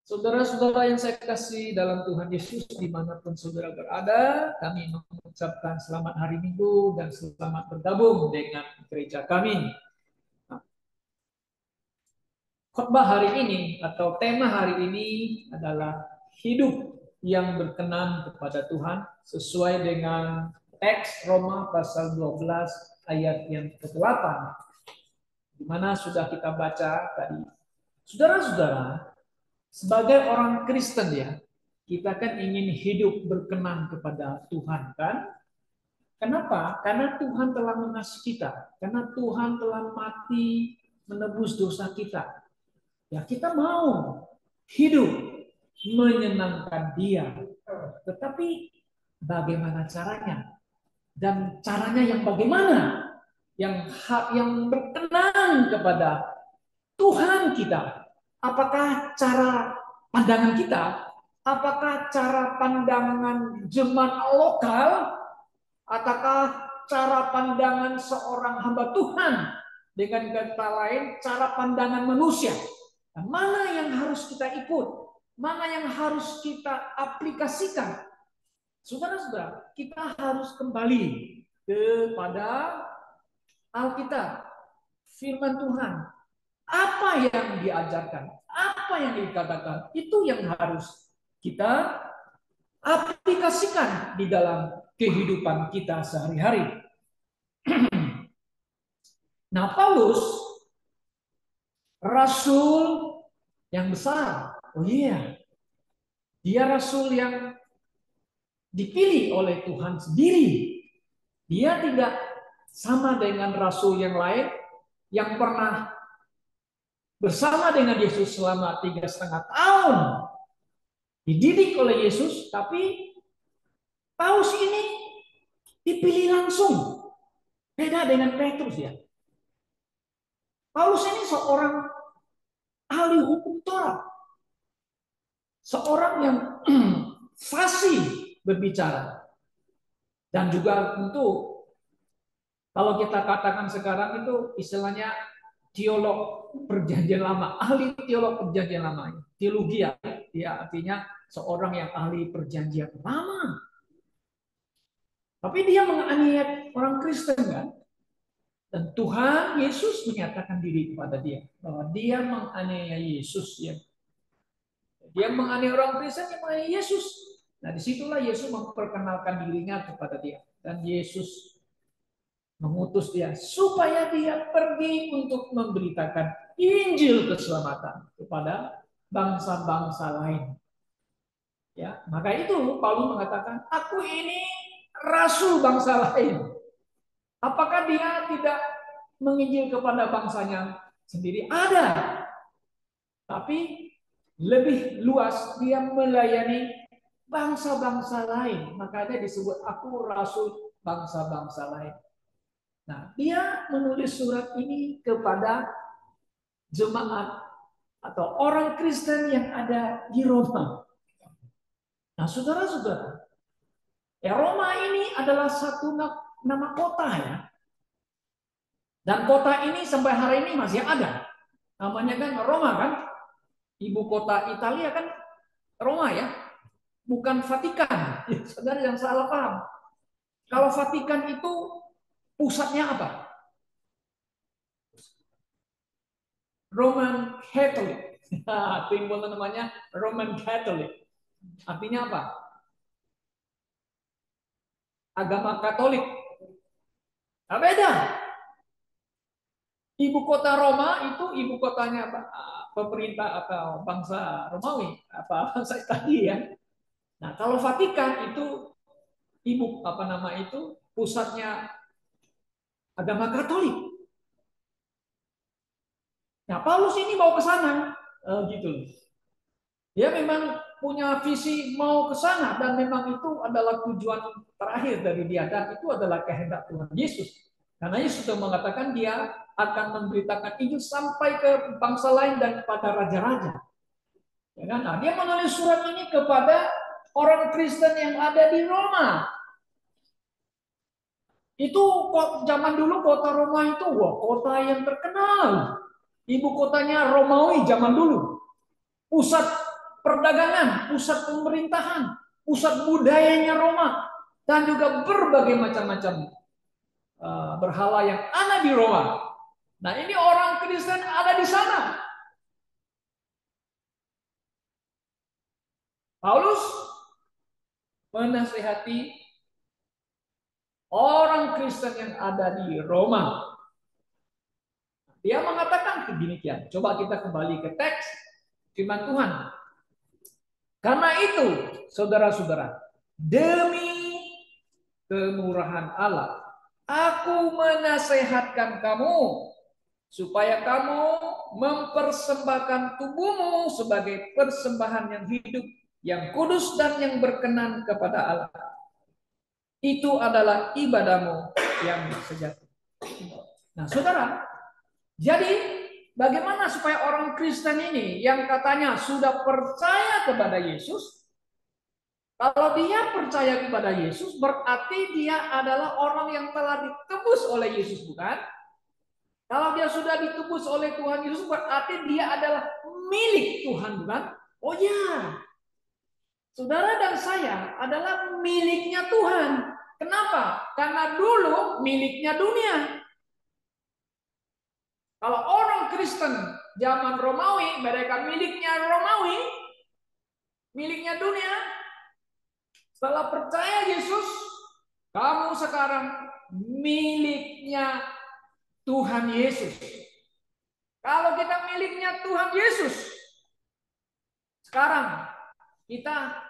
Saudara-saudara yang saya kasih dalam Tuhan Yesus, dimanapun saudara berada, kami mengucapkan selamat hari Minggu dan selamat bergabung dengan gereja kami. Khotbah hari ini atau tema hari ini adalah hidup yang berkenan kepada Tuhan sesuai dengan teks Roma pasal 12 ayat yang ke-8, di mana sudah kita baca tadi. Saudara-saudara, sebagai orang Kristen ya, kita kan ingin hidup berkenan kepada Tuhan kan? Kenapa? Karena Tuhan telah mengasihi kita. Karena Tuhan telah mati menebus dosa kita. Ya, kita mau hidup menyenangkan Dia. Tetapi bagaimana caranya? Dan caranya yang bagaimana? Yang berkenan kepada Tuhan kita. Apakah cara pandangan kita? Apakah cara pandangan jemaat lokal? Ataukah cara pandangan seorang hamba Tuhan? Dengan kata lain, cara pandangan manusia. Nah, mana yang harus kita ikut? Mana yang harus kita aplikasikan? Saudara-saudara, kita harus kembali kepada Alkitab, firman Tuhan. Apa yang diajarkan, apa yang dikatakan, itu yang harus kita aplikasikan di dalam kehidupan kita sehari-hari. Nah, Paulus, rasul yang besar. Oh iya, dia rasul yang dipilih oleh Tuhan sendiri. Dia tidak sama dengan rasul yang lain yang pernah bersama dengan Yesus selama 3,5 tahun, dididik oleh Yesus, tapi Paulus ini dipilih langsung. Beda dengan Petrus ya. Paulus ini seorang ahli hukum Taurat. Seorang yang fasih berbicara. Dan juga tentu kalau kita katakan sekarang itu istilahnya teolog perjanjian lama, ahli teolog perjanjian lama. Teologi ya, dia artinya seorang yang ahli perjanjian lama. Tapi dia menganiaya orang Kristen kan? Dan Tuhan Yesus menyatakan diri kepada dia bahwa dia menganiaya Yesus ya. Dia menganiaya orang Kristen yang menganiaya Yesus. Nah, disitulah Yesus memperkenalkan dirinya kepada dia. Dan Yesus mengutus dia supaya dia pergi untuk memberitakan Injil keselamatan kepada bangsa-bangsa lain. Ya, maka itu Paulus mengatakan, aku ini rasul bangsa lain. Apakah dia tidak menginjil kepada bangsanya sendiri? Ada. Tapi lebih luas dia melayani bangsa-bangsa lain. Makanya disebut aku rasul bangsa-bangsa lain. Nah, dia menulis surat ini kepada jemaat atau orang Kristen yang ada di Roma. Nah, saudara-saudara, ya Roma ini adalah satu nama kota ya. Dan kota ini sampai hari ini masih ada. Namanya kan Roma kan? Ibu kota Italia kan Roma ya. Bukan Vatikan. Ya, saudara yang salah paham. Kalau Vatikan itu pusatnya apa? Roman Catholic. Timbul namanya Roman Catholic. Artinya apa? Agama Katolik. Nah, beda. Ibu kota Roma itu ibu kotanya pemerintah atau bangsa Romawi, apa bangsa Italia ya. Nah, kalau Vatikan itu pusatnya agama Katolik. Nah, Paulus ini mau ke sana, gitu. Dia memang punya visi mau ke sana dan memang itu adalah tujuan terakhir dari dia dan itu adalah kehendak Tuhan Yesus. Karena Yesus sudah mengatakan dia akan memberitakan Injil sampai ke bangsa lain dan kepada raja-raja. Ya kan? Nah, dia menulis surat ini kepada orang Kristen yang ada di Roma. Itu zaman dulu kota Roma itu kota yang terkenal. Ibu kotanya Romawi zaman dulu. Pusat perdagangan, pusat pemerintahan, pusat budayanya Roma, dan juga berbagai macam-macam berhala yang ada di Roma. Nah, ini orang Kristen ada di sana. Paulus menasihati orang Kristen yang ada di Roma. Dia mengatakan demikian. Coba kita kembali ke teks firman Tuhan. Karena itu, saudara-saudara, demi kemurahan Allah, aku menasehatkan kamu supaya kamu mempersembahkan tubuhmu sebagai persembahan yang hidup, yang kudus dan yang berkenan kepada Allah. Itu adalah ibadahmu yang sejati. Nah, saudara, jadi bagaimana supaya orang Kristen ini yang katanya sudah percaya kepada Yesus, kalau dia percaya kepada Yesus berarti dia adalah orang yang telah ditebus oleh Yesus, bukan? Kalau dia sudah ditebus oleh Tuhan Yesus berarti dia adalah milik Tuhan, bukan? Oh ya, saudara dan saya adalah miliknya Tuhan. Kenapa? Karena dulu miliknya dunia. Kalau orang Kristen zaman Romawi, mereka miliknya Romawi, miliknya dunia. Setelah percaya Yesus, kamu sekarang miliknya Tuhan Yesus. Kalau kita miliknya Tuhan Yesus, sekarang kita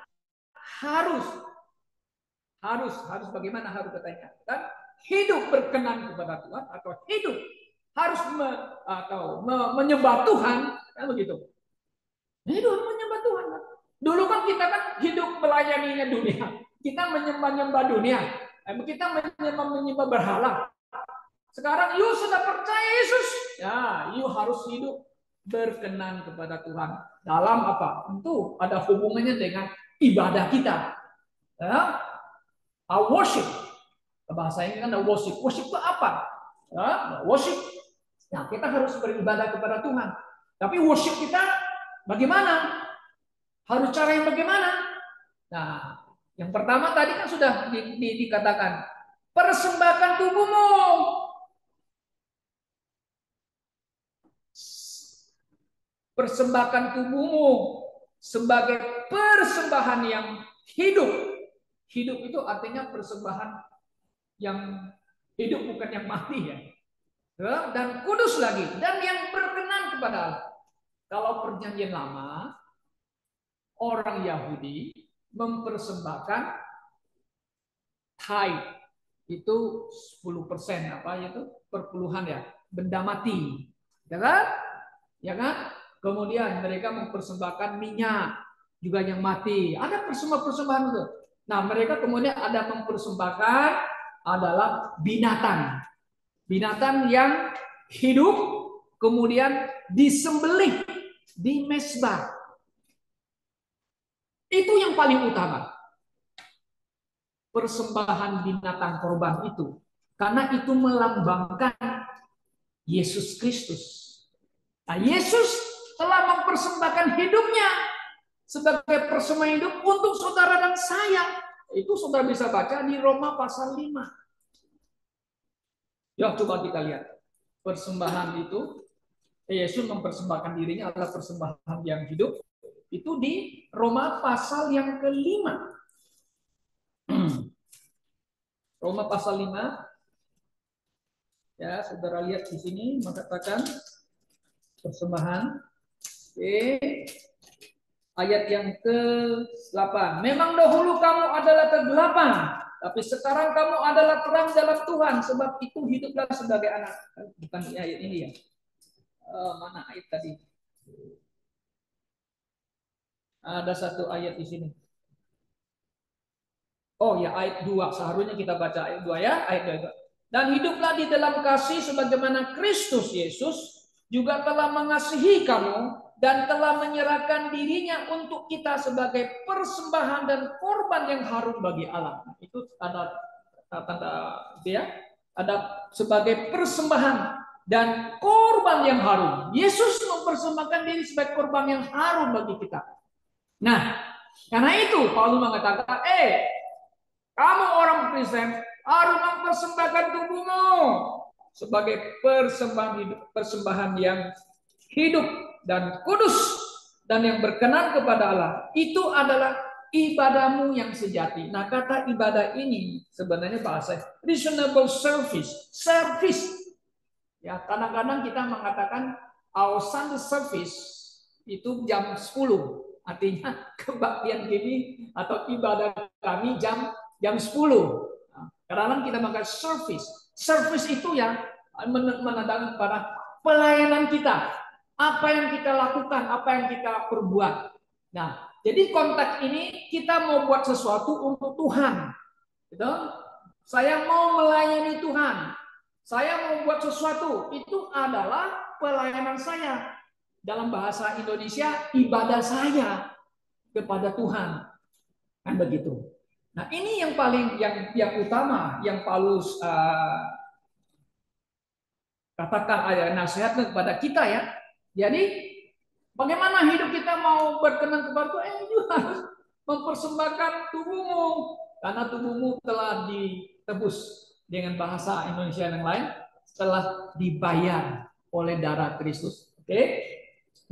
harus bagaimana harus katanya? Kan hidup berkenan kepada Tuhan atau hidup harus menyembah Tuhan, kan begitu. Hidup menyembah Tuhan. Dulu kan kita kan hidup melayaninya dunia. Kita menyembah dunia. Kita menyembah berhala. Sekarang you sudah percaya Yesus, ya, you harus hidup berkenan kepada Tuhan. Dalam apa? Tentu ada hubungannya dengan ibadah kita. Ya? Worship. Bahasa ini kan worship. Worship itu apa? Ya, worship. Nah, kita harus beribadah kepada Tuhan. Tapi worship kita bagaimana? Harus cara yang bagaimana? Nah, yang pertama tadi kan sudah dikatakan, persembahkan tubuhmu. Persembahkan tubuhmu sebagai persembahan yang hidup. Hidup itu artinya persembahan yang hidup, bukan yang mati ya. Dan kudus lagi, dan yang berkenan kepada Allah. Kalau perjanjian lama, orang Yahudi mempersembahkan tithe, itu 10%, apa itu? Perpuluhan ya, benda mati. Ya kan? Ya kan? Kemudian mereka mempersembahkan minyak juga yang mati. Ada persembahan itu. Nah, mereka kemudian ada mempersembahkan adalah binatang. Binatang yang hidup kemudian disembelih di mezbah. Itu yang paling utama. Persembahan binatang korban itu. Karena itu melambangkan Yesus Kristus. Nah, Yesus telah mempersembahkan hidupnya sebagai persembahan hidup untuk saudara dan saya. Itu saudara bisa baca di Roma pasal 5. Ya, coba kita lihat. Persembahan itu, Yesus mempersembahkan dirinya adalah persembahan yang hidup. Itu di Roma pasal yang ke-5. Roma pasal 5. Ya, saudara lihat di sini mengatakan persembahan. Oke. Ayat yang ke-8. Memang dahulu kamu adalah kegelapan, tapi sekarang kamu adalah terang dalam Tuhan. Sebab itu hiduplah sebagai anak. Bukan ayat ini ya. Mana ayat tadi? Ada satu ayat di sini. Oh ya, ayat 2. Seharusnya kita baca ayat 2 ya. Ayat 2. Dan hiduplah di dalam kasih sebagaimana Kristus Yesus juga telah mengasihi kamu dan telah menyerahkan dirinya untuk kita sebagai persembahan dan korban yang harum bagi Allah. Itu ada tanda ya, ada sebagai persembahan dan korban yang harum. Yesus mempersembahkan diri sebagai korban yang harum bagi kita. Nah, karena itu Paulus mengatakan, kamu orang Kristen harus mempersembahkan tubuhmu sebagai persembahan yang hidup dan kudus dan yang berkenan kepada Allah. Itu adalah ibadahmu yang sejati. Nah, kata ibadah ini sebenarnya bahasa reasonable service, service. Ya, kadang-kadang kita mengatakan our Sunday service itu jam 10. Artinya kebaktian kini atau ibadah kami jam jam 10. Nah, kadang-kadang kita mengatakan service. Service itu ya menandakan pada pelayanan kita. Apa yang kita lakukan, apa yang kita perbuat. Nah, jadi konteks ini kita mau buat sesuatu untuk Tuhan. Gitu? Saya mau melayani Tuhan. Saya mau buat sesuatu. Itu adalah pelayanan saya. Dalam bahasa Indonesia, ibadah saya kepada Tuhan. Kan begitu. Nah, ini yang paling yang utama yang Paulus katakan ada nasihatnya kepada kita ya. Jadi bagaimana hidup kita mau berkenan kepada Tuhan? Juga harus mempersembahkan tubuhmu karena tubuhmu telah ditebus dengan bahasa Indonesia yang lain telah dibayar oleh darah Kristus. Oke?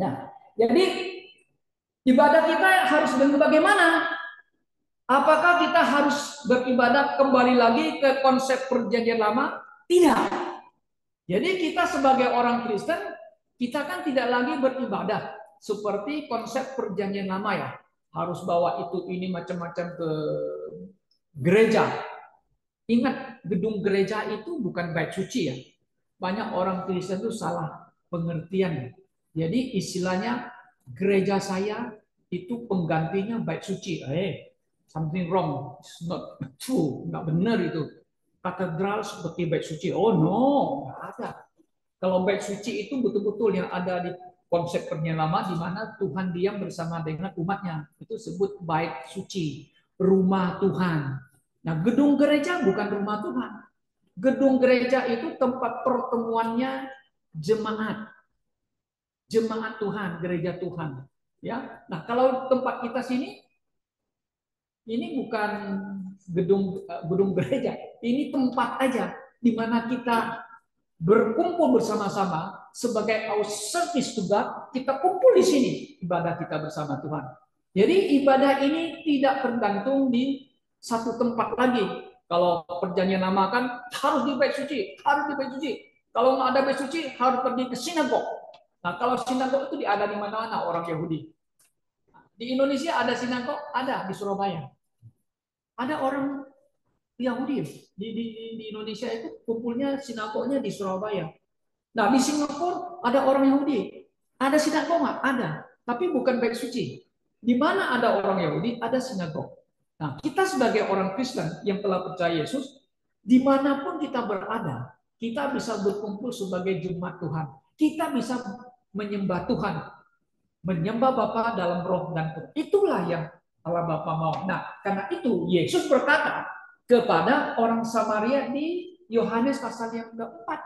Nah, jadi ibadah kita harus dengan bagaimana? Apakah kita harus beribadah kembali lagi ke konsep perjanjian lama? Tidak. Jadi kita sebagai orang Kristen, kita kan tidak lagi beribadah seperti konsep perjanjian lama ya. Harus bawa itu ini macam-macam ke gereja. Ingat, gedung gereja itu bukan bait suci ya. Banyak orang Kristen itu salah pengertian. Jadi istilahnya gereja saya itu penggantinya bait suci. Something wrong. It's not true. Nggak benar itu. Katedral seperti bait suci. Oh no, nggak ada. Kalau bait suci itu betul-betul yang ada di konsep perjanjian lama di mana Tuhan diam bersama dengan umatnya. Itu sebut bait suci, rumah Tuhan. Nah, gedung gereja bukan rumah Tuhan. Gedung gereja itu tempat pertemuannya jemaat. Jemaat Tuhan, gereja Tuhan. Ya. Nah, kalau tempat kita sini ini bukan gedung gereja, ini tempat aja di mana kita berkumpul bersama-sama sebagai our service to God, kita kumpul di sini ibadah kita bersama Tuhan. Jadi ibadah ini tidak tergantung di satu tempat lagi. Kalau perjanjian lama kan harus di bait suci, harus di bait suci. Kalau nggak ada bait suci harus pergi ke sinagog. Nah, kalau sinagog itu ada di mana-mana orang Yahudi. Di Indonesia ada sinagog, ada di Surabaya. Ada orang Yahudi di Indonesia itu kumpulnya sinagognya di Surabaya. Nah, di Singapura ada orang Yahudi. Ada sinagog nggak? Ada. Tapi bukan bait suci. Di mana ada orang Yahudi, ada sinagog. Nah, kita sebagai orang Kristen yang telah percaya Yesus, dimanapun kita berada, kita bisa berkumpul sebagai jemaat Tuhan. Kita bisa menyembah Tuhan. Menyembah Bapa dalam roh dan kudus. Itulah yang Allah Bapa mau. Nah, karena itu Yesus berkata kepada orang Samaria di Yohanes pasal yang keempat,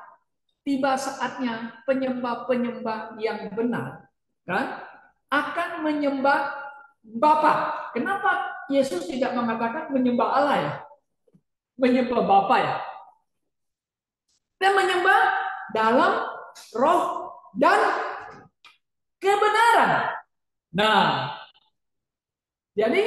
tiba saatnya penyembah-penyembah yang benar kan akan menyembah Bapa. Kenapa Yesus tidak mengatakan menyembah Allah ya? Menyembah Bapa ya. Dan menyembah dalam roh dan kebenaran. Nah, jadi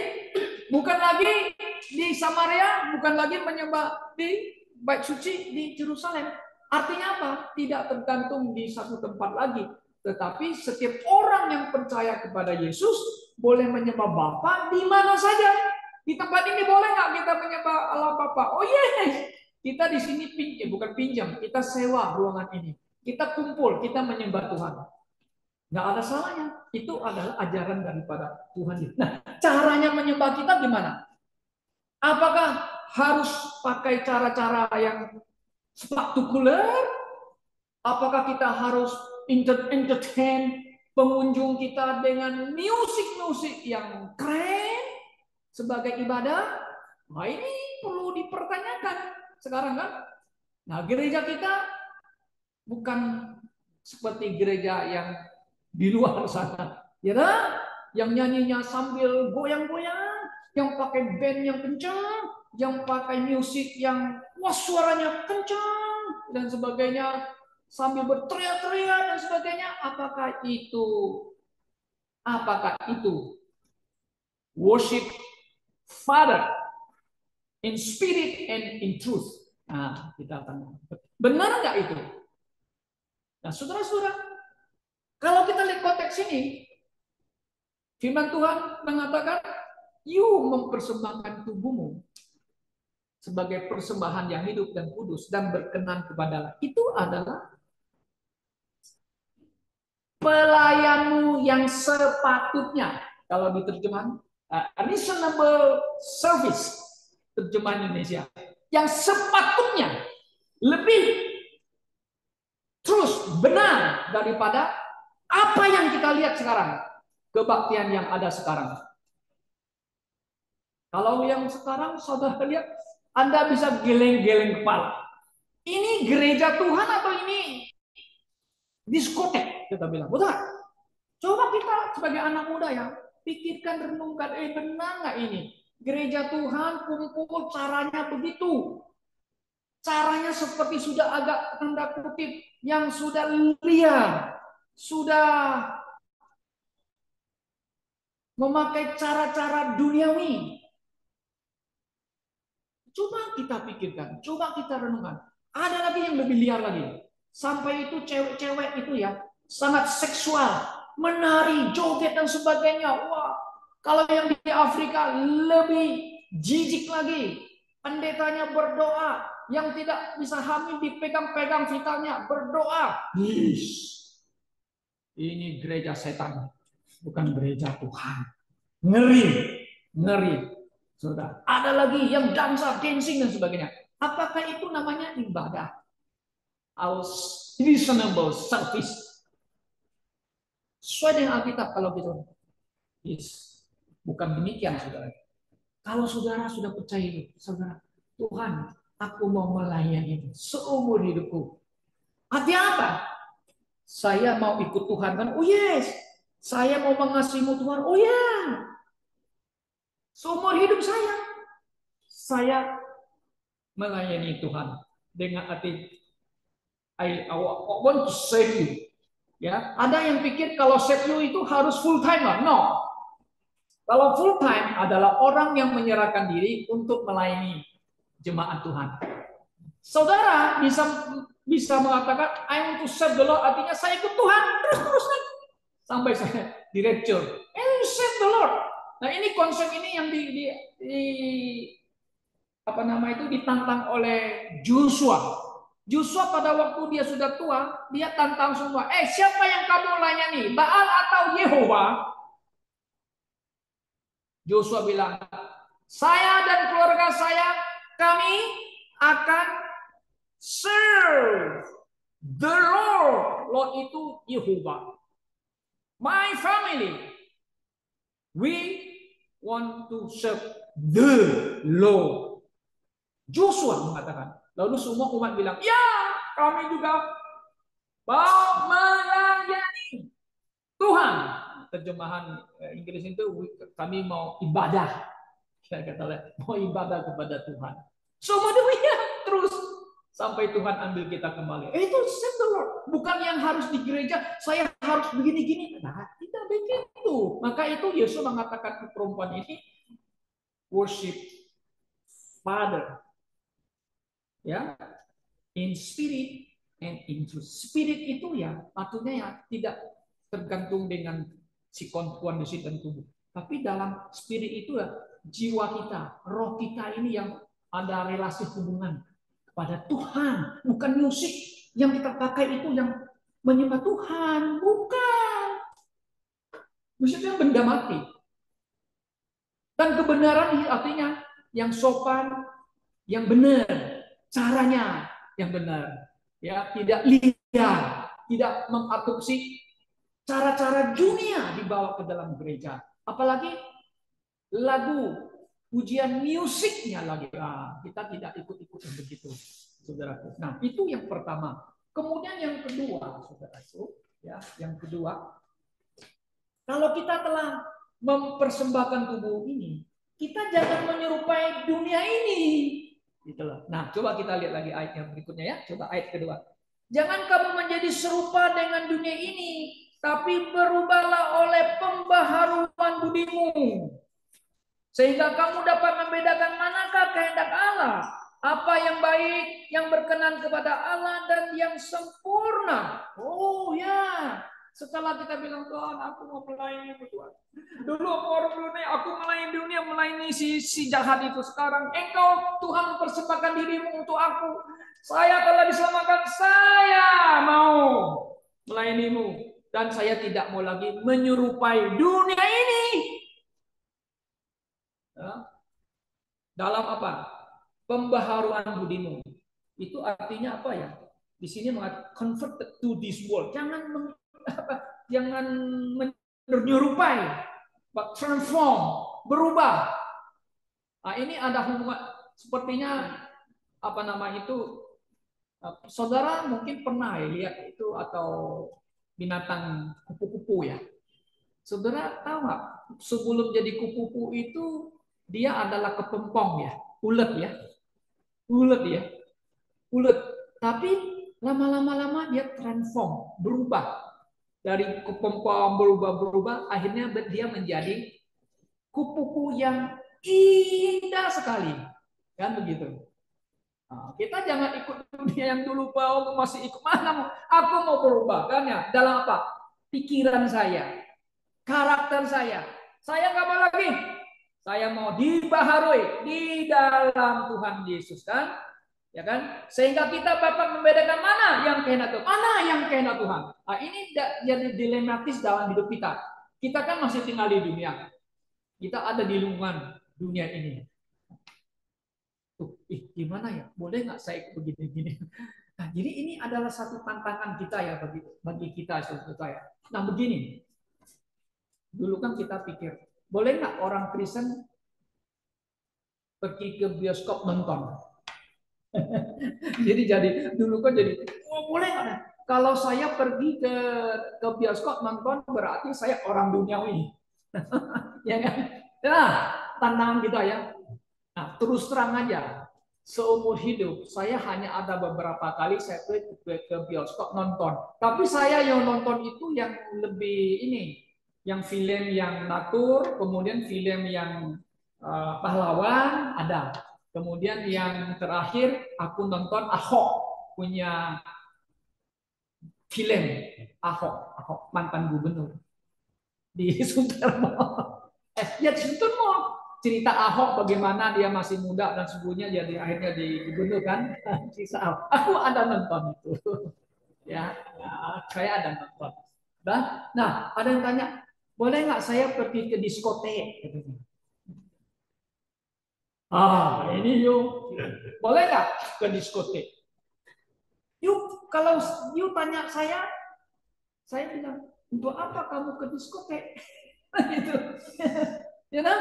bukan lagi di Samaria, bukan lagi menyembah di bait suci di Yerusalem. Artinya apa? Tidak tergantung di satu tempat lagi. Tetapi setiap orang yang percaya kepada Yesus boleh menyembah Bapa di mana saja. Di tempat ini boleh nggak kita menyembah Allah Bapa? Oh yes, kita di sini bukan pinjam, kita sewa ruangan ini. Kita kumpul, kita menyembah Tuhan. Nggak ada salahnya. Itu adalah ajaran daripada Tuhan. Nah, caranya menyembah kita gimana? Apakah harus pakai cara-cara yang spektakuler? Apakah kita harus entertain pengunjung kita dengan musik-musik yang keren sebagai ibadah? Nah, ini perlu dipertanyakan sekarang kan. Nah, gereja kita bukan seperti gereja yang di luar sana. Ya kan? yang nyanyinya sambil goyang-goyang, yang pakai band yang kencang, yang pakai musik yang wah suaranya kencang dan sebagainya, sambil berteriak-teriak dan sebagainya. Apakah itu worship Father in spirit and in truth? Nah, kita tanya, benar nggak itu? Nah, saudara-saudara, kalau kita lihat konteks ini, firman Tuhan mengatakan, you mempersembahkan tubuhmu sebagai persembahan yang hidup dan kudus dan berkenan kepada Allah. Itu adalah pelayanmu yang sepatutnya. Kalau diterjemahkan, reasonable service, terjemahan Indonesia. Yang sepatutnya lebih terus benar daripada apa yang kita lihat sekarang. Kebaktian yang ada sekarang. Kalau yang sekarang saudara lihat, Anda bisa geleng-geleng kepala. Ini gereja Tuhan atau ini diskotek? Kita bilang, betul. Coba kita sebagai anak muda ya, pikirkan, renungkan, benar nggak ini? Gereja Tuhan kumpul caranya begitu. Caranya seperti sudah agak tanda kutip yang sudah liar, sudah memakai cara-cara duniawi. Coba kita pikirkan, coba kita renungkan. Ada lagi yang lebih liar lagi. Sampai itu cewek-cewek itu ya, sangat seksual, menari, joget dan sebagainya. Wah, kalau yang di Afrika lebih jijik lagi. Pendetanya berdoa, yang tidak bisa hamil dipegang-pegang vitalnya, berdoa. Ini gereja setan, bukan gereja Tuhan. Ngeri, ngeri. Saudara, ada lagi yang dansa, dancing dan sebagainya. Apakah itu namanya ibadah? Our reasonable service. Sesuai dengan Alkitab kalau gitu. Yes. Bukan demikian, saudara. Kalau saudara sudah percaya, saudara, Tuhan, aku mau melayani seumur hidupku. Artinya apa? Saya mau ikut Tuhan kan? Oh yes. Saya mau mengasihimu Tuhan. Oh ya. Yeah. Seumur hidup saya melayani Tuhan dengan arti I want to save you. Ya, ada yang pikir kalau save you itu harus full time lah. No. Kalau full time adalah orang yang menyerahkan diri untuk melayani jemaat Tuhan. Saudara bisa mengatakan I want to serve the Lord, artinya saya ikut Tuhan terus sampai saya di rapture. Save the Lord. Nah, ini konsep ini yang ditantang oleh Joshua. Joshua pada waktu dia sudah tua, dia tantang semua. Siapa yang kamu layani? Baal atau Yehova? Joshua bilang, saya dan keluarga saya, kami akan serve the Lord. Lord itu Yehova. My family, we want to serve the Lord. Joshua mengatakan. Lalu semua umat bilang, ya kami juga mau melayani Tuhan. Terjemahan Inggris itu kami mau ibadah. Saya kata mau ibadah kepada Tuhan. Semua demikian terus sampai Tuhan ambil kita kembali. Itu serve the Lord. Bukan yang harus di gereja saya harus begini-gini. Nah, tidak begitu. Maka itu Yesus mengatakan ke perempuan ini worship Father. Ya, in spirit and in truth. Spirit itu ya artinya ya tidak tergantung dengan si kondisi dan tubuh. Tapi dalam spirit itu ya jiwa kita, roh kita ini yang ada relasi hubungan kepada Tuhan, bukan musik yang kita pakai itu yang menyembah Tuhan, bukan. Musiknya benda mati. Dan kebenaran artinya yang sopan, yang benar, caranya yang benar, ya tidak liar, tidak mengadopsi cara-cara dunia dibawa ke dalam gereja, apalagi lagu pujian musiknya lagi. Kita tidak ikut-ikutan begitu, saudaraku. Nah, itu yang pertama. Kemudian yang kedua, saudaraku, ya, yang kedua, kalau kita telah mempersembahkan tubuh ini, kita jangan menyerupai dunia ini. Gitu loh. Nah, coba kita lihat lagi ayat yang berikutnya ya. Coba ayat kedua. Jangan kamu menjadi serupa dengan dunia ini, tapi berubahlah oleh pembaharuan budimu. Sehingga kamu dapat membedakan manakah kehendak Allah, apa yang baik, yang berkenan kepada Allah, dan yang sempurna. Oh ya, setelah kita bilang, Tuhan, aku mau melayani Tuhan. Dulu orang dunia, aku melayani dunia, melayani si jahat itu. Sekarang engkau, Tuhan, mempersembahkan dirimu untuk aku. Saya telah diselamatkan, saya mau melayanimu. Dan saya tidak mau lagi menyerupai dunia ini. Ya. Dalam apa? Pembaharuan budimu. Itu artinya apa ya? Di sini mengatakan converted to this world. Jangan menyerupai, transform, berubah. Nah, ini ada hubungan sepertinya apa nama itu? Saudara mungkin pernah ya lihat itu atau binatang kupu-kupu ya. Saudara tahu nggak? Sebelum jadi kupu-kupu itu dia adalah kepompong ya, ulet ya, ulet ya, ulet. Tapi lama-lama dia transform, berubah dari kepompong berubah, akhirnya dia menjadi kupu-kupu yang indah sekali, kan begitu. Nah, kita jangan ikut dunia yang dulu mau masih ikut mana, aku mau berubah kan ya dalam apa? Pikiran saya, karakter saya. Saya nggak mau lagi. Saya mau dibaharui di dalam Tuhan Yesus kan, ya kan? Sehingga kita dapat membedakan mana yang kehendak Tuhan, mana yang kehendak Tuhan. Nah, ini jadi dilematis dalam hidup kita. Kita kan masih tinggal di dunia. Kita ada di lingkungan dunia ini. Tuh, gimana ya? Boleh nggak saya begini-gini? Nah, jadi ini adalah satu tantangan kita ya bagi kita saudara. Nah, begini. Dulu kan kita pikir, boleh nggak orang Kristen pergi ke bioskop nonton? jadi dulu kan jadi, oh boleh nggak? Kalau saya pergi ke bioskop nonton berarti saya orang duniawi, ya kan? Nah, tantangan kita ya. Nah, terus terang aja, seumur hidup saya hanya ada beberapa kali saya pergi ke bioskop nonton. Tapi saya yang nonton itu yang lebih ini, yang film yang natur, kemudian film yang pahlawan ada. Kemudian yang terakhir aku nonton Ahok punya film Ahok mantan gubernur di Suntermo. Ya di Suntermo. Cerita Ahok bagaimana dia masih muda dan sebelumnya jadi akhirnya di gubernur kan. Kisah aku ada nonton itu. Ya, saya ada nonton. Nah, ada yang tanya, boleh nggak saya pergi ke diskotek? Ini yuk. Boleh nggak ke diskotek? Yuk, kalau yuk tanya saya bilang, untuk apa kamu ke diskotek? Gitu. Ya kan?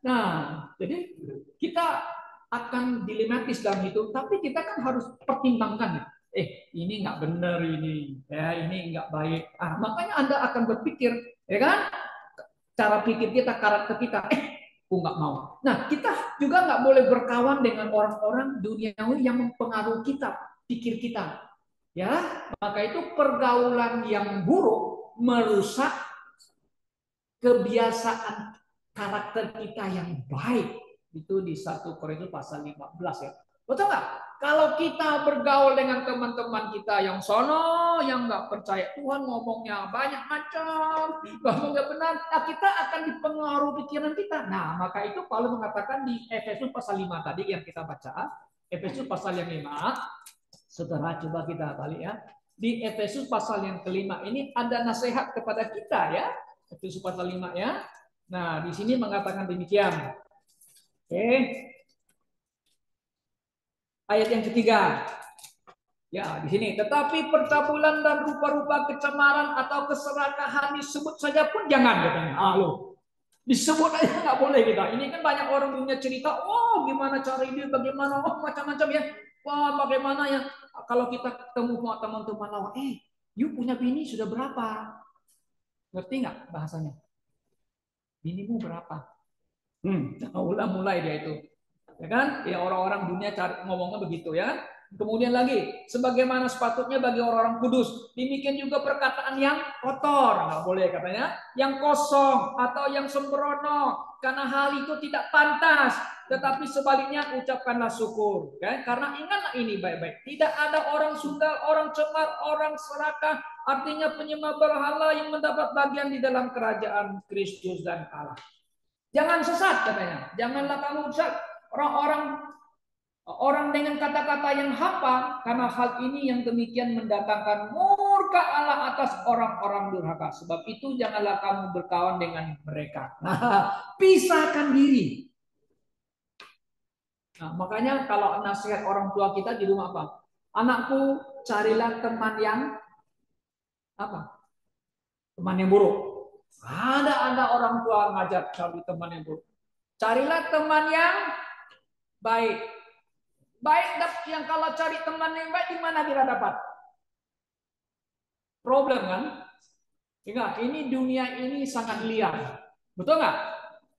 Nah, jadi kita akan dilematis dalam itu, tapi kita kan harus pertimbangkan. Ini nggak benar ini, ya ini nggak baik. Makanya Anda akan berpikir, ya kan? Cara pikir kita, karakter kita, aku nggak mau. Nah, kita juga nggak boleh berkawan dengan orang-orang duniawi yang mempengaruhi kita, pikir kita. Ya, maka itu pergaulan yang buruk merusak kebiasaan karakter kita yang baik. Itu di 1 Korintus pasal 15 ya. Betul nggak? Kalau kita bergaul dengan teman-teman kita yang sono, yang nggak percaya Tuhan, ngomongnya banyak macam, ngomongnya benar, nah kita akan dipengaruhi pikiran kita. Nah, maka itu Paulus mengatakan di Efesus pasal 5 tadi yang kita baca, Efesus pasal yang 5, saudara coba kita balik ya. Di Efesus pasal yang kelima ini ada nasihat kepada kita ya. Efesus pasal 5 ya. Nah, di sini mengatakan demikian. Oke. Ayat yang ketiga. Ya, di sini. Tetapi percabulan dan rupa-rupa kecemaran atau keserakahan disebut saja pun jangan katanya. Loh. Disebut aja nggak boleh kita. Ini kan banyak orang punya cerita, oh gimana cara ini, bagaimana, oh macam-macam ya. Wah, bagaimana ya kalau kita ketemu sama teman-teman lawan, you punya bini sudah berapa? Ngerti nggak bahasanya? Binimu berapa? Mulai dia itu. Ya kan? Ya orang-orang dunia ngomongnya begitu ya. Kemudian lagi, sebagaimana sepatutnya bagi orang-orang kudus, demikian juga perkataan yang kotor, nggak boleh katanya, yang kosong atau yang sembrono, karena hal itu tidak pantas. Tetapi sebaliknya ucapkanlah syukur, kan? Karena ingatlah ini baik-baik, tidak ada orang sunggal, orang cemar, orang serakah, artinya penyembah berhala yang mendapat bagian di dalam kerajaan Kristus dan Allah. Jangan sesat katanya, janganlah kamu sesat. Orang dengan kata-kata yang hampa, karena hal ini yang demikian mendatangkan murka Allah atas orang-orang durhaka. Sebab itu janganlah kamu berkawan dengan mereka. Nah, pisahkan diri. Nah, makanya kalau nasihat orang tua kita di rumah apa? Anakku, carilah teman yang apa? Teman yang buruk. Ada orang tua ngajak cari teman yang buruk. Carilah teman yang baik. Baik, yang kalau cari teman yang baik di mana kita dapat? Problem kan? Ingat, ini dunia ini sangat liar. Betul nggak?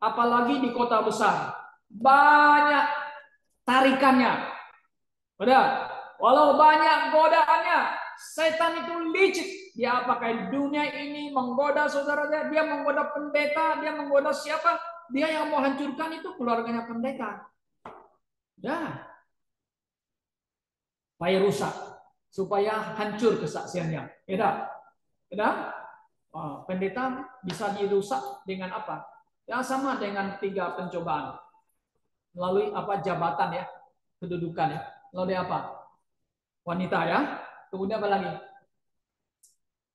Apalagi di kota besar. Banyak tarikannya. Benar? Walau banyak godaannya, setan itu licik. Dia pakai dunia ini menggoda saudaranya, dia menggoda pendeta, dia menggoda siapa? Dia yang mau hancurkan itu keluarganya pendeta. Ya. Supaya rusak, supaya hancur kesaksiannya. Ya, pendeta bisa dirusak dengan apa? Ya sama dengan 3 pencobaan. Melalui apa? Jabatan ya, kedudukan ya. Melalui apa? Wanita ya. Kemudian apa lagi?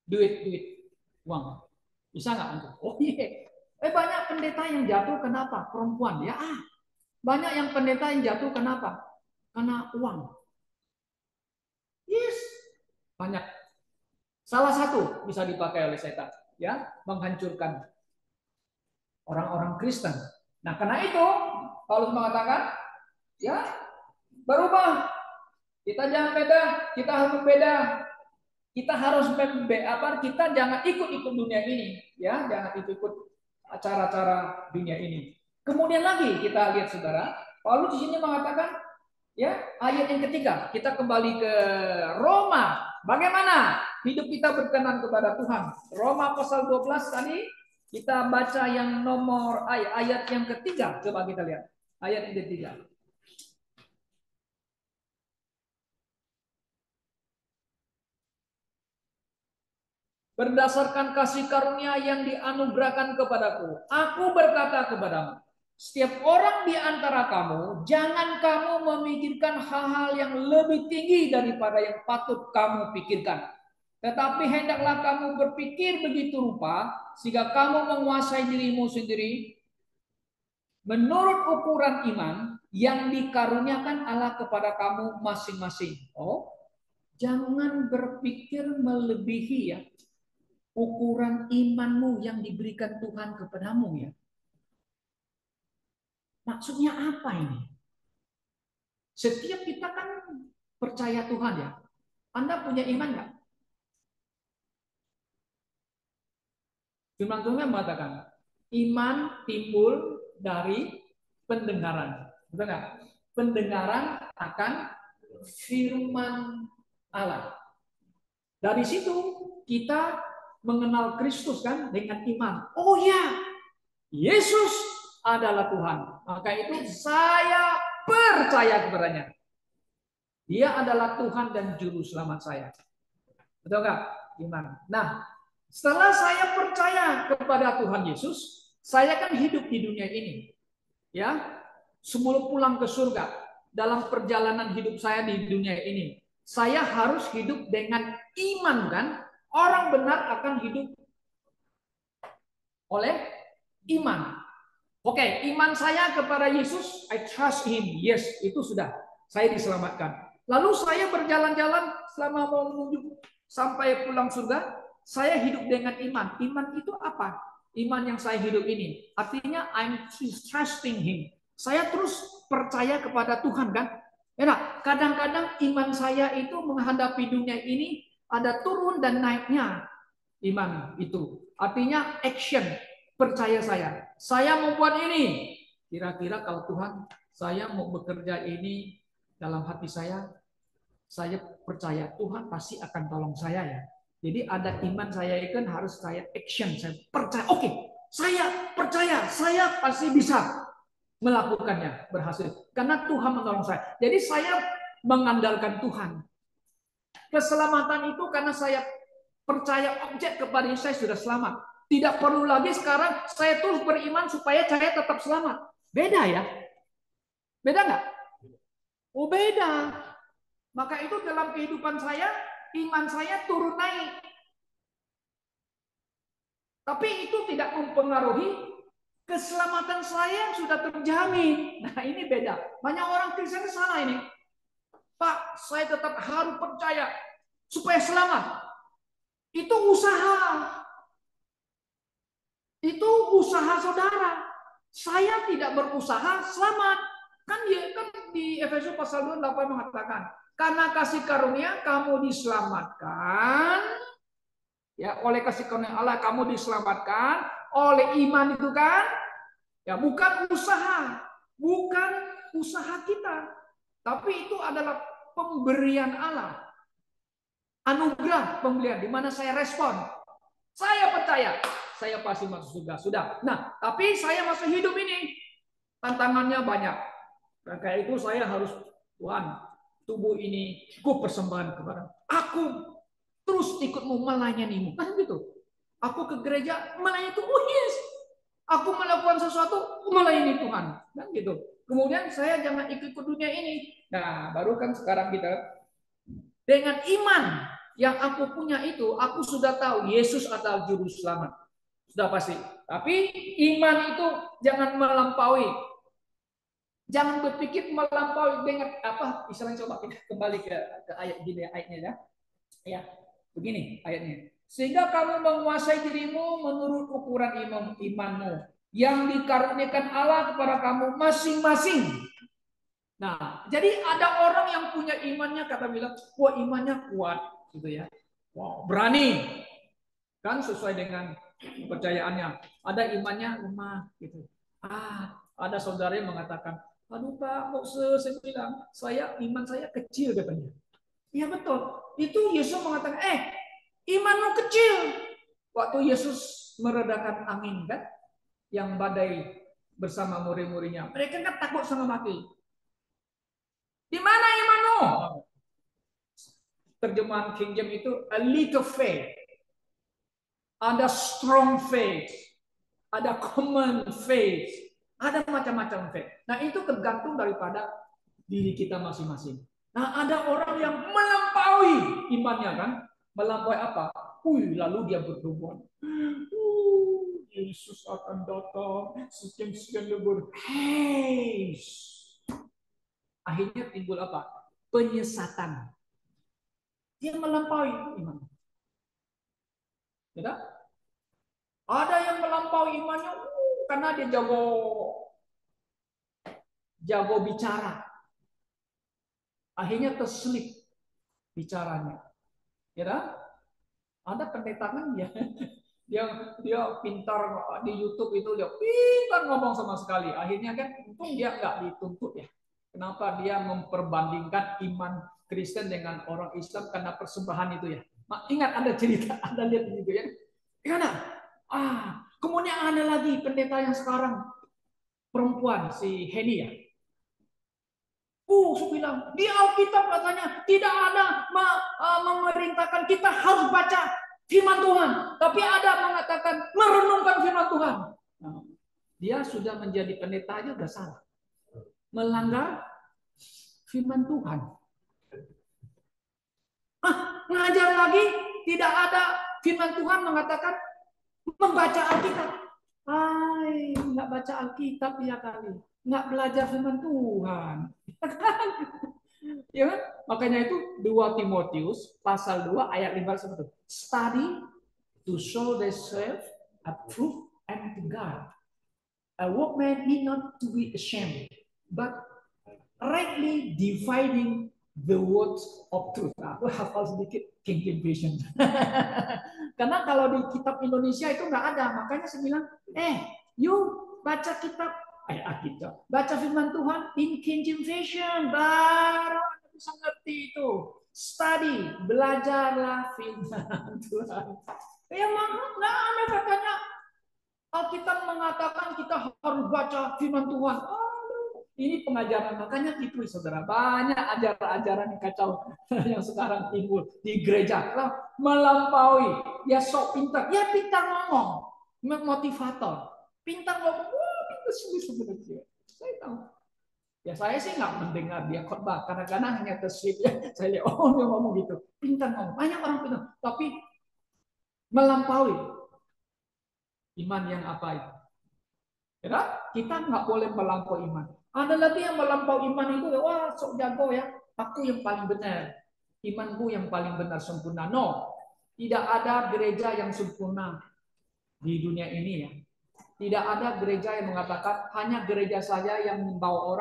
Duit, uang. Bisa nggak? Oh iya. Banyak pendeta yang jatuh kenapa? Perempuan ya. Banyak yang pendeta yang jatuh kenapa? Karena uang. Yes, banyak. Salah satu bisa dipakai oleh setan, ya, menghancurkan orang-orang Kristen. Nah, karena itu Paulus mengatakan, ya, berubah. Kita jangan beda, kita harus berbeda. Kita harus kita jangan ikut-ikut dunia ini, ya, jangan ikut-ikut acara-acara dunia ini. Kemudian lagi kita lihat saudara, Paulus di sini mengatakan, ya, ayat yang ketiga, kita kembali ke Roma. Bagaimana hidup kita berkenan kepada Tuhan? Roma pasal 12 tadi kita baca yang nomor ayat yang ketiga. Coba kita lihat. Ayat yang ketiga. Berdasarkan kasih karunia yang dianugerahkan kepadaku, aku berkata kepadamu, setiap orang di antara kamu, jangan kamu memikirkan hal-hal yang lebih tinggi daripada yang patut kamu pikirkan. Tetapi hendaklah kamu berpikir begitu rupa, sehingga kamu menguasai dirimu sendiri, menurut ukuran iman yang dikaruniakan Allah kepada kamu masing-masing. Oh, jangan berpikir melebihi ya, ukuran imanmu yang diberikan Tuhan kepadamu ya. Maksudnya apa ini? Setiap kita kan percaya Tuhan ya. Anda punya iman nggak? Firman Tuhan mengatakan, iman timbul dari pendengaran. Betul nggak? Pendengaran akan firman Allah. Dari situ kita mengenal Kristus kan dengan iman. Oh ya, Yesus adalah Tuhan. Maka itu saya percaya kepadanya. Dia adalah Tuhan dan Juru Selamat saya. Betul nggak? Iman. Nah, setelah saya percaya kepada Tuhan Yesus, saya kan hidup di dunia ini. Ya, sebelum pulang ke surga, dalam perjalanan hidup saya di dunia ini, saya harus hidup dengan iman kan? Orang benar akan hidup oleh iman. Oke, iman saya kepada Yesus, I trust Him. Yes, itu sudah. Saya diselamatkan. Lalu saya berjalan-jalan selama mau menuju sampai pulang surga, saya hidup dengan iman. Iman itu apa? Iman yang saya hidup ini. Artinya I'm trusting Him. Saya terus percaya kepada Tuhan kan? Enak. Kadang-kadang iman saya itu menghadapi dunia ini ada turun dan naiknya iman itu. Artinya action. percaya saya. Saya mau buat ini. Kira-kira kalau Tuhan, saya mau bekerja ini dalam hati saya percaya Tuhan pasti akan tolong saya ya. Jadi ada iman saya itu kan harus saya action, saya percaya. Oke, saya percaya, saya pasti bisa melakukannya berhasil. Karena Tuhan menolong saya. Jadi saya mengandalkan Tuhan. Keselamatan itu karena saya percaya objek kepada saya sudah selamat. Tidak perlu lagi sekarang saya terus beriman supaya saya tetap selamat. Beda ya? Beda nggak? Oh beda. Maka itu dalam kehidupan saya, iman saya turun naik. Tapi itu tidak mempengaruhi keselamatan saya yang sudah terjamin. Nah ini beda. Banyak orang Kristen salah ini. Pak, saya tetap harus percaya supaya selamat. Itu usaha. Itu usaha saudara. Saya tidak berusaha selamat. Kan di Efesus pasal 28 mengatakan, karena kasih karunia kamu diselamatkan. Ya, oleh kasih karunia Allah kamu diselamatkan oleh iman itu kan? Ya, bukan usaha. Bukan usaha kita. Tapi itu adalah pemberian Allah. Anugerah pemberian di mana saya respon. Saya percaya, saya pasti masuk surga. Sudah. Nah, tapi saya masih hidup ini. Tantangannya banyak. Karena itu saya harus, Tuhan, tubuh ini ku persembahkan kepada aku. Terus ikutmu melayanimu. Kan gitu. Aku ke gereja melayani Tuhan. Oh yes. Aku melakukan sesuatu melayani Tuhan. Kan gitu. Kemudian saya jangan ikut ke dunia ini. Nah, baru kan sekarang kita dengan iman yang aku punya itu, aku sudah tahu Yesus adalah juru selamat. Sudah pasti. Tapi iman itu jangan melampaui. Jangan berpikir melampaui dengan apa? Istilahnya coba kita kembali ke ayat gini ayatnya ya. Ya, begini ayatnya. Sehingga kamu menguasai dirimu menurut ukuran imanmu yang dikaruniakan Allah kepada kamu masing-masing. Nah, jadi ada orang yang punya imannya kata bilang, wah imannya kuat gitu ya. Wow, berani. Kan sesuai dengan kepercayaannya. Ada imannya lemah gitu. Ada saudara yang mengatakan, aduh Pak, kok saya bilang, iman saya kecil katanya. Iya betul. Itu Yesus mengatakan, imanmu kecil. Waktu Yesus meredakan angin kan, yang badai bersama murid-muridnya. Mereka kan takut sama mati. Di mana imanmu? Terjemahan King James itu a little faith. Ada strong faith. Ada common faith. Ada macam-macam faith. Nah itu tergantung daripada diri kita masing-masing. Nah ada orang yang melampaui imannya kan. Melampaui apa? Lalu dia berdoa. Yesus akan datang. Sekian-sekian lebur. Akhirnya timbul apa? Penyesatan. Dia melampaui iman. Ya, ada yang melampaui imannya karena dia jago bicara. Akhirnya terselip bicaranya. Ya, ada pendeta kan ya. Dia pintar di YouTube itu dia pintar ngomong sama sekali. Akhirnya kan untung dia nggak dituntut ya. Kenapa dia memperbandingkan iman Kristen dengan orang Islam karena persembahan itu ya. Ingat ada cerita, ada lihat itu ya. Karena kemudian ada lagi pendeta yang sekarang perempuan si Heni ya. Saya bilang di Alkitab katanya tidak ada memerintahkan kita harus baca firman Tuhan, tapi ada mengatakan merenungkan firman Tuhan. Nah, dia sudah menjadi pendeta aja udah salah, melanggar firman Tuhan. Ngajar lagi tidak ada firman Tuhan mengatakan membaca Alkitab. Nggak baca Alkitab ya kali, nggak belajar firman Tuhan. Ya kan? Makanya itu 2 Timotius pasal 2 ayat 5 itu. Study to show thyself approved unto God. A workman need not to be ashamed, but rightly dividing the words of truth. Nah, aku hafal sedikit King James Version. Karena kalau di kitab Indonesia itu nggak ada. Makanya saya bilang, yuk baca kitab, Alkitab. Baca firman Tuhan in King James Version. Baru Anda bisa ngerti itu. Study, belajarlah firman Tuhan. Ya nggak ada katanya Alkitab mengatakan kita harus baca firman Tuhan. Ini pengajaran, makanya gitu saudara. Banyak ajaran-ajaran yang kacau yang sekarang timbul di gereja. Melampaui, ya sok pintar. Ya pintar ngomong, motivator. Pintar ngomong, wah pintar sebenarnya. Saya tahu. Ya saya sih nggak mendengar dia khotbah. Kadang-kadang hanya terslip ya. Saya lihat, oh dia ngomong gitu. Pintar ngomong. Banyak orang pintar. Tapi melampaui. Iman yang apa itu? Ya, kita nggak boleh melampaui iman. Ada lagi yang melampau iman itu, wah sok jago ya, aku yang paling benar, imanku yang paling benar sempurna. No, tidak ada gereja yang sempurna di dunia ini ya. Tidak ada gereja yang mengatakan hanya gereja saja yang membawa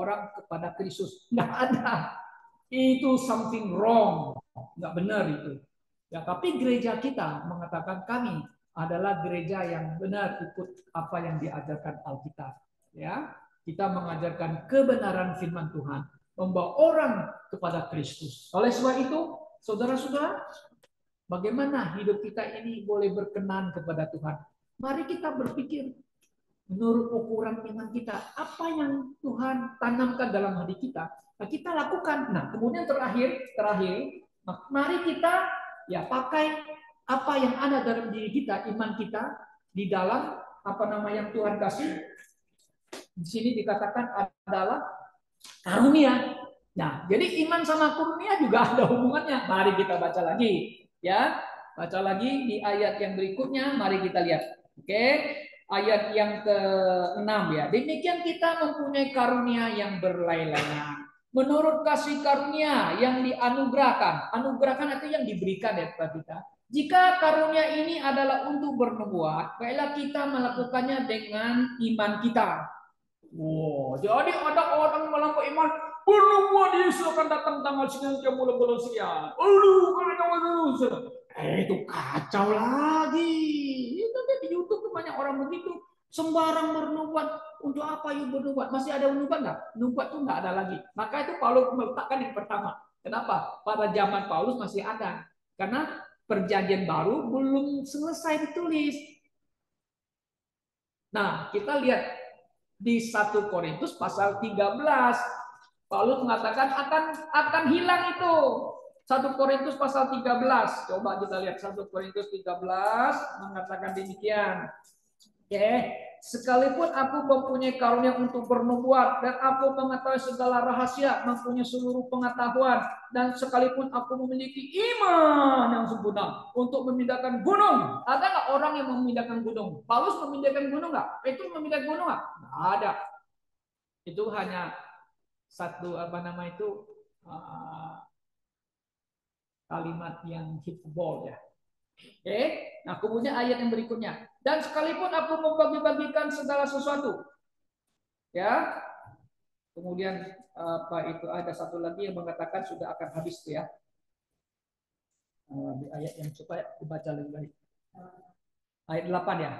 orang kepada Kristus. Nggak ada. Itu something wrong, nggak benar itu. Ya, tapi gereja kita mengatakan kami adalah gereja yang benar ikut apa yang diajarkan Alkitab. Ya, kita mengajarkan kebenaran firman Tuhan, membawa orang kepada Kristus. Oleh sebab itu, saudara-saudara, bagaimana hidup kita ini boleh berkenan kepada Tuhan? Mari kita berpikir menurut ukuran iman kita, apa yang Tuhan tanamkan dalam hati kita, kita lakukan. Nah, kemudian terakhir, mari kita ya pakai apa yang ada dalam diri kita, iman kita di dalam apa nama yang Tuhan kasih. Di sini dikatakan adalah karunia. Nah, jadi iman sama karunia juga ada hubungannya. Mari kita baca lagi, ya. Baca lagi di ayat yang berikutnya. Mari kita lihat. Oke, ayat yang ke-6 ya. Demikian kita mempunyai karunia yang berlainan. Menurut kasih karunia yang dianugerahkan. Anugerahkan itu yang diberikan ya kepada kita. Jika karunia ini adalah untuk bernubuat, baiklah kita melakukannya dengan iman kita. Wow, jadi ada orang melampaui iman. Bernubuat Yesus akan datang tanggal sekian bulan sekian. Itu kacau lagi. Itu di YouTube tuh banyak orang begitu. Sembarang bernubuat. Untuk apa you bernubuat? Masih ada nubuat nggak? Nubuat tuh nggak ada lagi. Maka itu Paulus meletakkan yang pertama. Kenapa? Pada zaman Paulus masih ada. Karena perjanjian baru belum selesai ditulis. Nah, kita lihat di 1 Korintus pasal 13. Paulus mengatakan akan hilang itu. 1 Korintus pasal 13. Coba kita lihat 1 Korintus 13 mengatakan demikian. Oke, sekalipun aku mempunyai karunia untuk bernubuat dan aku mengetahui segala rahasia, mempunyai seluruh pengetahuan, dan sekalipun aku memiliki iman yang sempurna untuk memindahkan gunung. Ada nggak orang yang memindahkan gunung? Paulus memindahkan gunung nggak? Itu memindahkan gunung nggak? Nggak ada. Itu hanya satu kalimat yang hitball ya. Oke, nah kemudian ayat yang berikutnya. Dan sekalipun aku membagi-bagikan segala sesuatu, ya. Kemudian apa itu ada satu lagi yang mengatakan sudah akan habis tuh ya. Di ayat yang supaya dibaca lebih baik. Ayat 8 ya.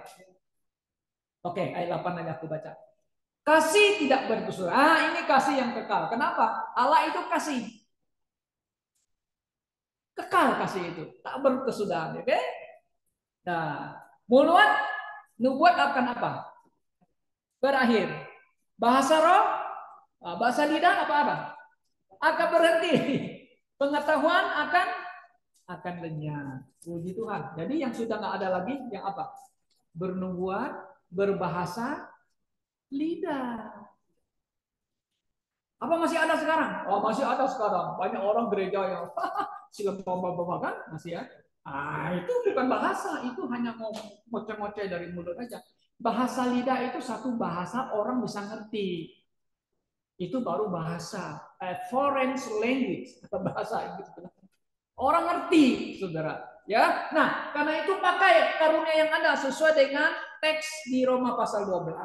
Oke, ayat 8 aja aku baca. Kasih tidak berkesudahan. Ini kasih yang kekal. Kenapa? Allah itu kasih. Kekal kasih itu, tak berkesudahan, oke? Nah, nubuat akan apa? Berakhir. Bahasa roh, bahasa lidah apa? Akan berhenti. Pengetahuan akan lenyap. Puji Tuhan. Jadi yang sudah nggak ada lagi yang apa? Bernubuat, berbahasa lidah. Apa masih ada sekarang? Oh, masih ada sekarang. Banyak orang gereja yang silam kan masih ya. Itu bukan bahasa, itu hanya ngoceh-ngoceh dari mulut aja. Bahasa lidah itu satu bahasa orang bisa ngerti. Itu baru bahasa, foreign language atau bahasa Inggris. Orang ngerti, saudara. Ya, nah karena itu pakai karunia yang ada sesuai dengan teks di Roma pasal 12.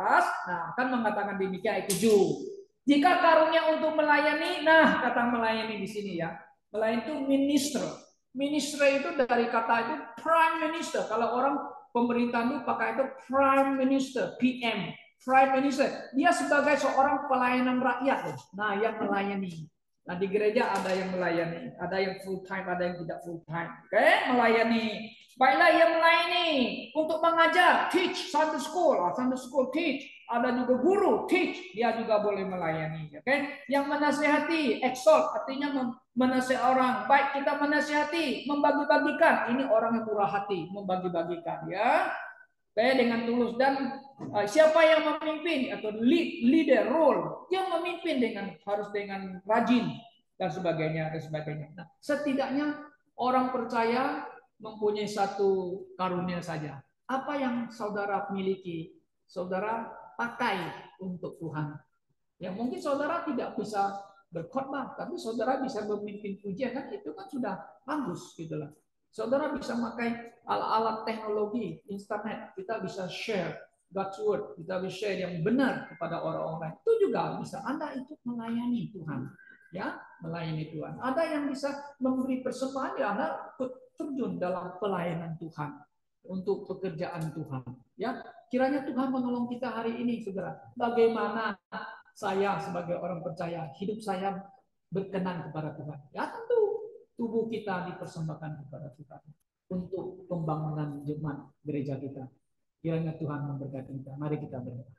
Nah, akan mengatakan demikian ayat 7. Jika karunia untuk melayani, nah kata melayani di sini ya. Melayani itu minister. Minister itu dari kata itu prime minister. Kalau orang pemerintahan itu pakai itu prime minister, PM, prime minister. Dia sebagai seorang pelayanan rakyat. Nah, yang melayani. Nah, di gereja ada yang melayani, ada yang full time, ada yang tidak full time. Oke, melayani. Baiklah, yang melayani untuk mengajar, teach, Sunday school teach. Ada juga guru, teach, dia juga boleh melayani. Oke, yang menasehati, exhort, artinya menasehati orang. Baik kita menasehati, membagi-bagikan. Ini orang yang murah hati, membagi-bagikan ya. Oke, dengan tulus dan siapa yang memimpin atau leader role yang memimpin dengan harus dengan rajin dan sebagainya dan sebagainya. Nah, setidaknya orang percaya mempunyai satu karunia saja. Apa yang saudara miliki, saudara pakai untuk Tuhan. Ya mungkin saudara tidak bisa berkhotbah, tapi saudara bisa memimpin pujian kan itu kan sudah bagus gitu lah. Saudara bisa pakai alat-alat teknologi, internet, kita bisa share God's word, kita bisa share yang benar kepada orang-orang. Itu juga bisa Anda ikut melayani Tuhan. Ya, melayani Tuhan. Ada yang bisa memberi persembahan, ya Anda terjun dalam pelayanan Tuhan untuk pekerjaan Tuhan. Ya, kiranya Tuhan menolong kita hari ini, saudara. Bagaimana saya sebagai orang percaya, hidup saya berkenan kepada Tuhan. Ya tentu tubuh kita dipersembahkan kepada Tuhan untuk pembangunan jemaat gereja kita. Kiranya Tuhan memberkati kita. Mari kita berdoa.